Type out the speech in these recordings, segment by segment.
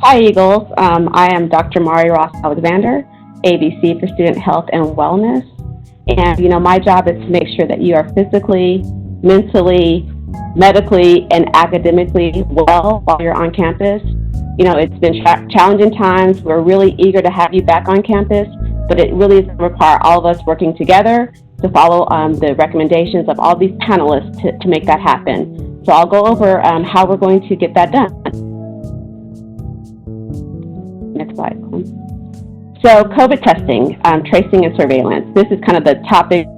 Hi, Eagles. I am Dr. Mari Ross Alexander, ABC for Student Health and Wellness. And, my job is to make sure that you are physically, mentally, medically, and academically well while you're on campus. It's been challenging times. We're really eager to have you back on campus, but it really is going to require all of us working together to follow the recommendations of all these panelists to make that happen. So I'll go over how we're going to get that done. Next slide. So COVID testing, tracing and surveillance. This is kind of the topic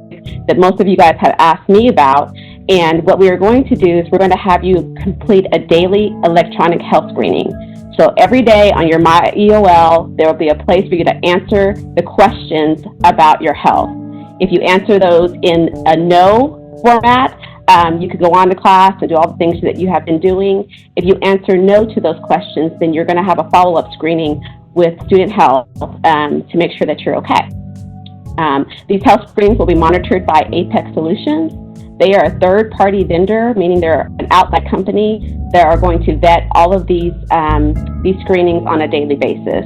that most of you guys have asked me about. And what we are going to do is we're going to have you complete a daily electronic health screening. So every day on your MyEOL, there will be a place for you to answer the questions about your health. If you answer those in a no format, you could go on to class and do all the things that you have been doing. If you answer no to those questions, then you're going to have a follow-up screening with Student Health to make sure that you're okay. These health screenings will be monitored by Apex Solutions. They are a third-party vendor, meaning they're an outside company that are going to vet all of these screenings on a daily basis.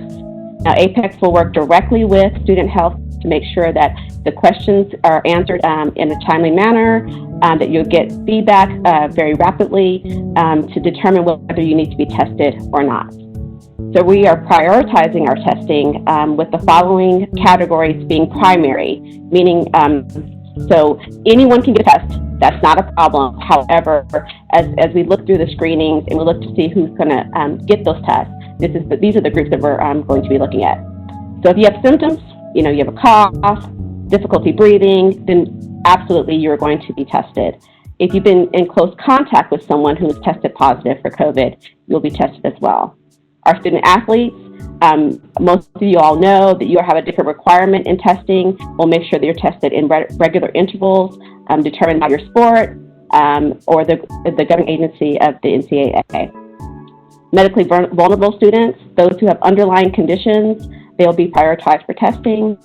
Now, Apex will work directly with Student Health to make sure that the questions are answered in a timely manner, that you'll get feedback very rapidly to determine whether you need to be tested or not. So we are prioritizing our testing with the following categories being primary, meaning so anyone can get a test. That's not a problem. However, as we look through the screenings and we look to see who's going to get those tests, these are the groups that we're going to be looking at. So if you have symptoms, you have a cough, difficulty breathing, then absolutely you're going to be tested. If you've been in close contact with someone who has tested positive for COVID, you'll be tested as well. Our student athletes, most of you all know that you have a different requirement in testing. We'll make sure that you're tested in regular intervals determined by your sport or the governing agency of the NCCU. Medically vulnerable students, those who have underlying conditions, they'll be prioritized for testing.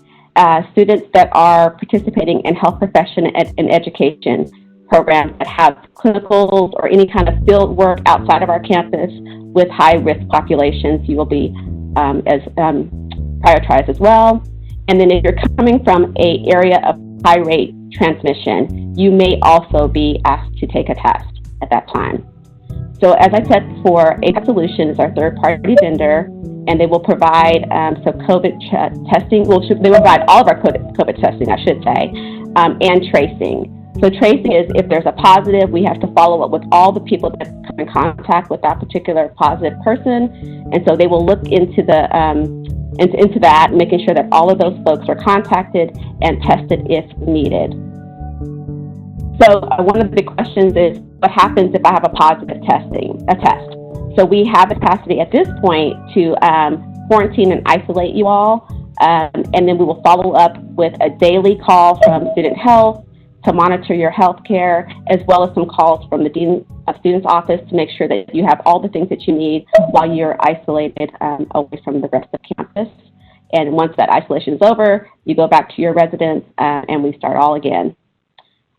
Students that are participating in health profession and education programs that have clinicals or any kind of field work outside of our campus with high-risk populations, you will be prioritized as well. And then if you're coming from an area of high-rate transmission, you may also be asked to take a test at that time. So as I said before, Apex Solutions is our third-party vendor, and they will provide COVID testing. Well, they will provide all of our COVID testing, I should say, and tracing. So tracing is if there's a positive, we have to follow up with all the people that come in contact with that particular positive person, and so they will look into into that, making sure that all of those folks are contacted and tested if needed. So one of the big questions is, what happens if I have a positive test? So we have the capacity at this point to quarantine and isolate you all, and then we will follow up with a daily call from Student Health to monitor your health care, as well as some calls from the Dean of Students Office to make sure that you have all the things that you need while you're isolated away from the rest of campus. And once that isolation is over, you go back to your residence and we start all again.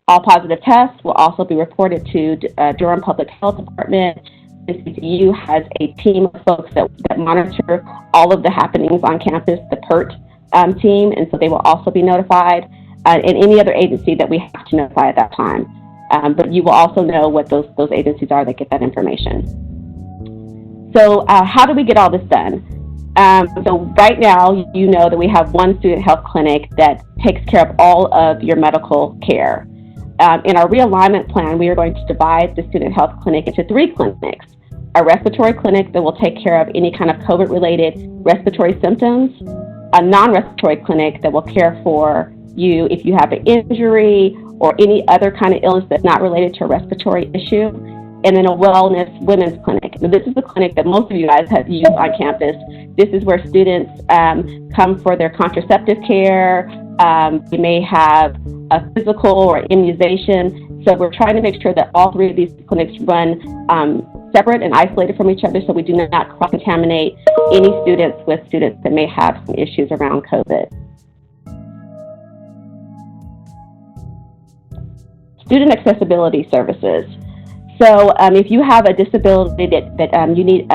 All positive tests will also be reported to Durham Public Health Department. NCCU has a team of folks that monitor all of the happenings on campus, the PERT team, and so they will also be notified, and any other agency that we have to notify at that time. But you will also know what those agencies are that get that information. So how do we get all this done? So right now, you know that we have one student health clinic that takes care of all of your medical care. In our realignment plan, we are going to divide the student health clinic into 3 clinics. A respiratory clinic that will take care of any kind of COVID-related respiratory symptoms, a non-respiratory clinic that will care for you if you have an injury or any other kind of illness that's not related to a respiratory issue, and then a wellness women's clinic. Now, this is the clinic that most of you guys have used on campus. This is where students come for their contraceptive care. They may have a physical or immunization. So we're trying to make sure that all 3 of these clinics run separate and isolated from each other so we do not cross-contaminate any students with students that may have some issues around COVID. Student accessibility services. So if you have a disability that you need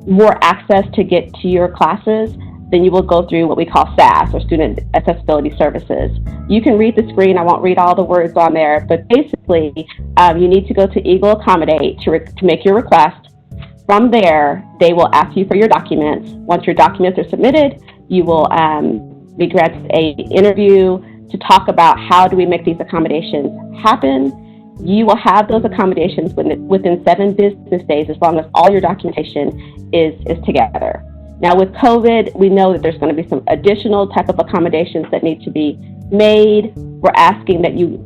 more access to get to your classes, then you will go through what we call SAS, or Student Accessibility Services. You can read the screen. I won't read all the words on there, but basically, you need to go to Eagle Accommodate to make your request. From there, they will ask you for your documents. Once your documents are submitted, you will be granted an interview to talk about how do we make these accommodations happen. You will have those accommodations within 7 business days, as long as all your documentation is together. Now, with COVID, we know that there's going to be some additional type of accommodations that need to be made. We're asking that you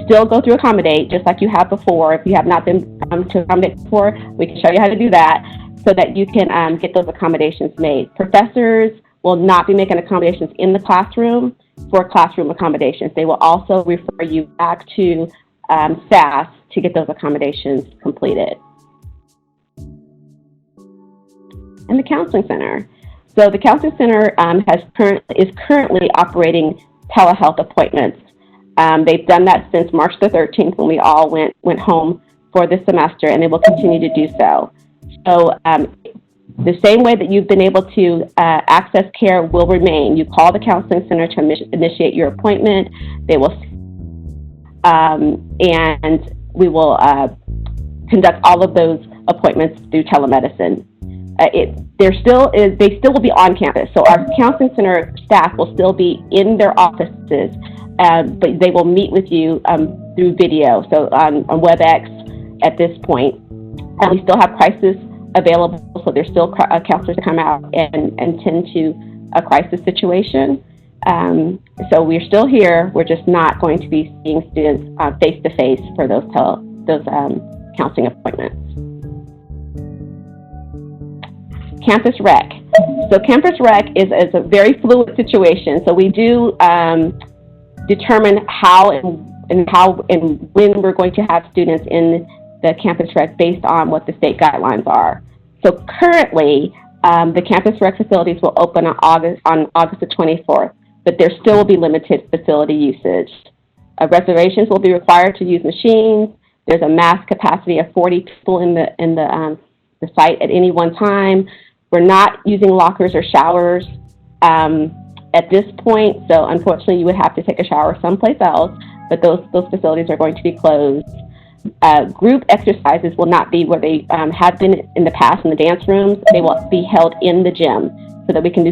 still go through Accommodate just like you have before. If you have not been to Accommodate before, we can show you how to do that so that you can get those accommodations made. Professors will not be making accommodations in the classroom for classroom accommodations. They will also refer you back to SAS to get those accommodations completed. And the Counseling Center. So the Counseling Center is currently operating telehealth appointments. They've done that since March the 13th, when we all went home for this semester, and they will continue to do so. So the same way that you've been able to access care will remain. You call the Counseling Center to initiate your appointment. They will, and we will conduct all of those appointments through telemedicine. They still will be on campus. So our Counseling Center staff will still be in their offices, but they will meet with you through video, so on WebEx at this point. And we still have crisis available, so there's still counselors to come out and tend to a crisis situation. So we're still here. We're just not going to be seeing students face-to-face for those counseling appointments. Campus Rec. So Campus Rec is a very fluid situation. So we do determine how and when we're going to have students in the Campus Rec based on what the state guidelines are. So currently, the Campus Rec facilities will open on August the 24th, but there still will be limited facility usage. Reservations will be required to use machines. There's a max capacity of 40 people in the site at any one time. We're not using lockers or showers at this point, so unfortunately you would have to take a shower someplace else, but those facilities are going to be closed. Group exercises will not be where they have been in the past in the dance rooms. They will be held in the gym so that we can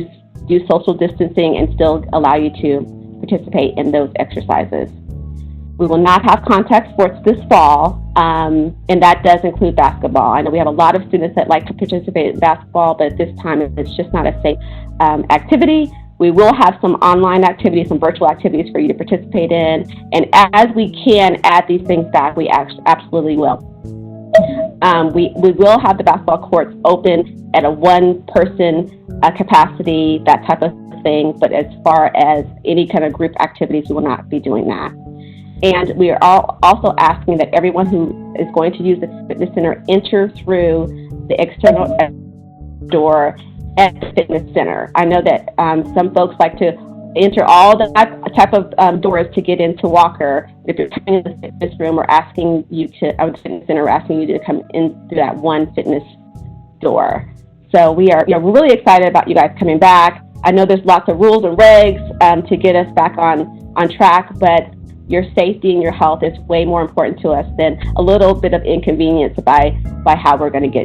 do social distancing and still allow you to participate in those exercises. We will not have contact sports this fall, and that does include basketball. I know we have a lot of students that like to participate in basketball, but at this time it's just not a safe activity. We will have some online activities, some virtual activities for you to participate in, and as we can add these things back, we absolutely will. We will have the basketball courts open at a one-person capacity, that type of thing, but as far as any kind of group activities, we will not be doing that. And we are also asking that everyone who is going to use the fitness center enter through the external door at the fitness center. I know that some folks like to enter all the type of doors to get into Walker. If you're coming to the fitness room, we're asking you to, the fitness center, we're asking you to come in through that one fitness door. So we're really excited about you guys coming back. I know there's lots of rules and regs to get us back on track, but your safety and your health is way more important to us than a little bit of inconvenience by how we're going to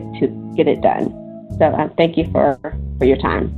get it done. So thank you for your time.